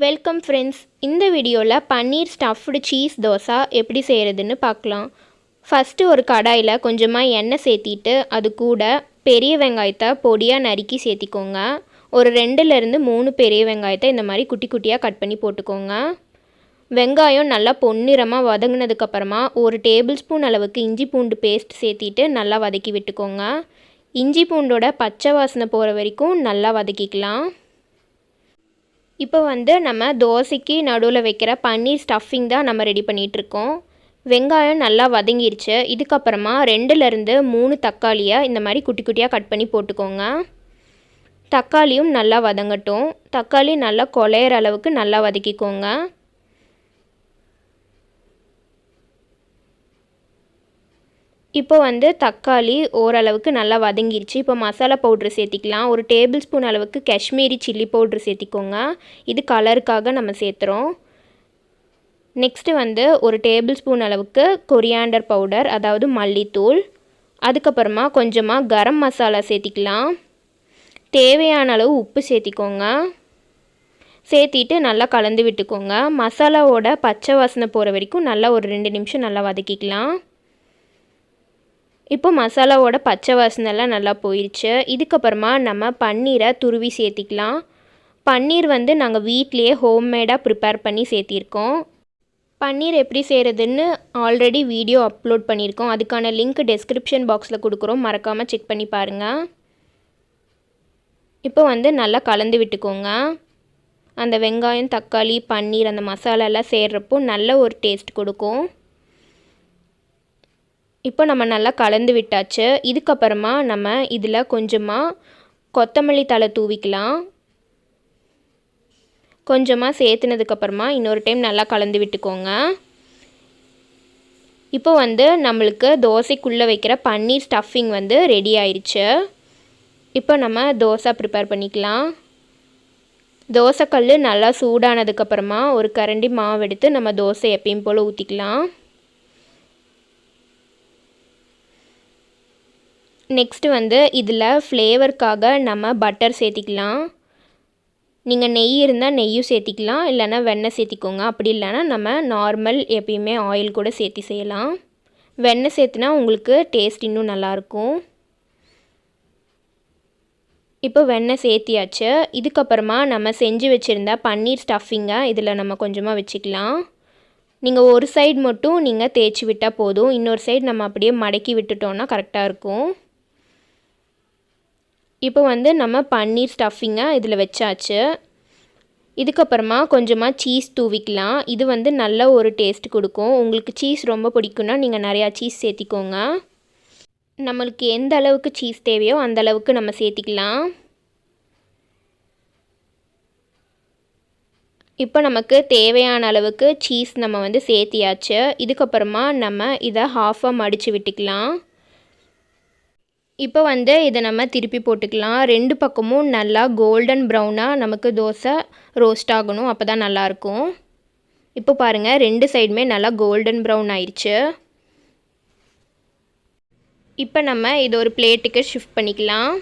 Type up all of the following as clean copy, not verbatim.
Welcome friends. இந்த வீடியோவில் பன்னீர் stuffed cheese dosa எப்படி செய்கிறதுன்னு பார்க்கலாம். ஃபஸ்ட்டு ஒரு கடாயில் கொஞ்சமாக எண்ணெய் சேர்த்திட்டு அது கூட பெரிய வெங்காயத்தை பொடியாக நறுக்கி சேர்த்திக்கோங்க. ஒரு 2லேருந்து 3 பெரிய வெங்காயத்தை இந்த மாதிரி குட்டி குட்டியாக கட் பண்ணி போட்டுக்கோங்க. வெங்காயம் நல்லா பொன்னிறமாக வதங்கினதுக்கப்புறமா ஒரு டேபிள் ஸ்பூன் அளவுக்கு இஞ்சி பூண்டு பேஸ்ட் சேர்த்திட்டு நல்லா வதக்கி விட்டுக்கோங்க. இஞ்சி பூண்டோட பச்சை வாசனை போகிற வரைக்கும் நல்லா வதக்கிக்கலாம். இப்போ நம்ம தோசைக்கு நடுவில் வைக்கிற பன்னீர் ஸ்டஃபிங் தான் நம்ம ரெடி பண்ணிகிட்ருக்கோம். வெங்காயம் நல்லா வதங்கிருச்சு. இதுக்கப்புறமா 2லேருந்து 3 தக்காளியை இந்த மாதிரி குட்டி குட்டியாக கட் பண்ணி போட்டுக்கோங்க. தக்காளியும் நல்லா வதங்கட்டும். தக்காளி நல்லா குழையிற அளவுக்கு நல்லா வதக்கிக்கோங்க. இப்போ தக்காளி ஓரளவுக்கு நல்லா வதங்கிருச்சு. இப்போ மசாலா பவுட்ரு சேர்த்திக்கலாம். ஒரு டேபிள் ஸ்பூன் அளவுக்கு காஷ்மீரி சில்லி பவுட்ரு சேர்த்திக்கோங்க. இது கலருக்காக நம்ம சேர்த்துறோம். நெக்ஸ்ட்டு ஒரு டேபிள் ஸ்பூன் அளவுக்கு கொரியாண்டர் பவுடர், அதாவது மல்லித்தூள். அதுக்கப்புறமா கொஞ்சமாக கரம் மசாலா சேர்த்திக்கலாம். தேவையான அளவு உப்பு சேர்த்திக்கோங்க. சேர்த்திட்டு நல்லா கலந்து விட்டுக்கோங்க. மசாலாவோட பச்சை வாசனை போகிற வரைக்கும் நல்லா ஒரு 2 நிமிஷம் நல்லா வதக்கிக்கலாம். இப்போ மசாலாவோட பச்சை வாசனைலாம் நல்லா போயிடுச்சு. இதுக்கப்புறமா நம்ம பன்னீரை துருவி சேர்த்திக்கலாம். பன்னீர் நாங்கள் வீட்லேயே ஹோம்மேடாக ப்ரிப்பேர் பண்ணி சேர்த்திருக்கோம். பன்னீர் எப்படி செய்கிறதுன்னு ஆல்ரெடி வீடியோ அப்லோட் பண்ணியிருக்கோம். அதுக்கான லிங்க் டெஸ்கிரிப்ஷன் பாக்ஸில் கொடுக்குறோம், மறக்காமல் செக் பண்ணி பாருங்கள். இப்போ நல்லா கலந்து விட்டுக்கோங்க. அந்த வெங்காயம், தக்காளி, பன்னீர் அந்த மசாலாலாம் சேர்றப்போ நல்ல ஒரு டேஸ்ட் கொடுக்கும். இப்போ நம்ம நல்லா கலந்து விட்டாச்சு. இதுக்கப்புறமா நம்ம இதில் கொஞ்சமாக கொத்தமல்லி தழை தூவிக்கலாம். கொஞ்சமாக சேர்த்துனதுக்கப்புறமா இன்னொரு டைம் நல்லா கலந்து விட்டுக்கோங்க. இப்போ நம்மளுக்கு தோசைக்குள்ளே வைக்கிற பன்னீர் ஸ்டஃபிங் ரெடி ஆயிடுச்சு. இப்போ நம்ம தோசை ப்ரிப்பேர் பண்ணிக்கலாம். தோசைக்கல் நல்லா சூடானதுக்கப்புறமா ஒரு கரண்டி மாவு எடுத்து நம்ம தோசை எப்பயும் போல் ஊற்றிக்கலாம். நெக்ஸ்ட்டு இதில் ஃப்ளேவருக்காக நம்ம பட்டர் சேர்த்திக்கலாம். நீங்கள் நெய் இருந்தால் நெய்யும் சேர்த்திக்கலாம், இல்லைனா வெண்ணெய் சேர்த்திக்கோங்க. அப்படி இல்லைனா நம்ம நார்மல் எப்பயுமே ஆயில் கூட சேர்த்தி செய்யலாம். வெண்ணெய் சேர்த்துனா உங்களுக்கு டேஸ்ட் இன்னும் நல்லாயிருக்கும். இப்போ வெண்ணெய் சேர்த்தியாச்சு. இதுக்கப்புறமா நம்ம செஞ்சு வச்சுருந்த பன்னீர் ஸ்டஃபிங்கை இதில் நம்ம கொஞ்சமாக வச்சுக்கலாம். நீங்கள் ஒரு சைடு மட்டும் நீங்கள் தேய்ச்சி விட்டால் போதும். இன்னொரு சைடு நம்ம அப்படியே மடக்கி விட்டுட்டோன்னா கரெக்டாக இருக்கும். இப்போ நம்ம பன்னீர் ஸ்டஃபிங்கை இதில் வச்சாச்சு. இதுக்கப்புறமா கொஞ்சமாக சீஸ் தூவிக்கலாம். இது நல்ல ஒரு டேஸ்ட் கொடுக்கும். உங்களுக்கு சீஸ் ரொம்ப பிடிக்குன்னா நீங்கள் நிறையா சீஸ் சேர்த்திக்கோங்க. நம்மளுக்கு எந்த அளவுக்கு சீஸ் தேவையோ அந்த அளவுக்கு நம்ம சேர்த்திக்கலாம். இப்போ நமக்கு தேவையான அளவுக்கு சீஸ் நம்ம சேர்த்தியாச்சு. இதுக்கப்புறமா நம்ம இதை ஹாஃபாக மடித்து விட்டுக்கலாம். இப்போ இதை நம்ம திருப்பி போட்டுக்கலாம். 2 பக்கமும் நல்லா கோல்டன் ப்ரௌனாக நமக்கு தோசை ரோஸ்ட் ஆகணும், அப்போ தான் நல்லாயிருக்கும். இப்போ பாருங்கள், 2 சைடுமே நல்லா கோல்டன் ப்ரௌன் ஆயிடுச்சு. இப்போ நம்ம இது ஒரு பிளேட்டுக்கு ஷிஃப்ட் பண்ணிக்கலாம்.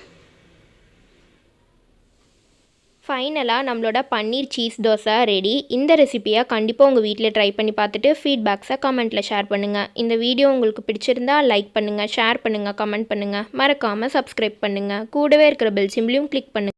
ஃபைனலாக நம்மளோட பன்னீர் சீஸ் தோசை ரெடி. இந்த ரெசிபியை கண்டிப்பாக உங்கள் வீட்டில் ட்ரை பண்ணி பார்த்துட்டு ஃபீட்பேக்ஸை கமெண்ட்டில் ஷேர் பண்ணுங்கள். இந்த வீடியோ உங்களுக்கு பிடிச்சிருந்தா லைக் பண்ணுங்கள், ஷேர் பண்ணுங்கள், கமெண்ட் பண்ணுங்கள். மறக்காமல் சப்ஸ்கிரைப் பண்ணுங்கள். கூடவே இருக்கிற பெல் சிம்பிளையும் கிளிக் பண்ணுங்கள்.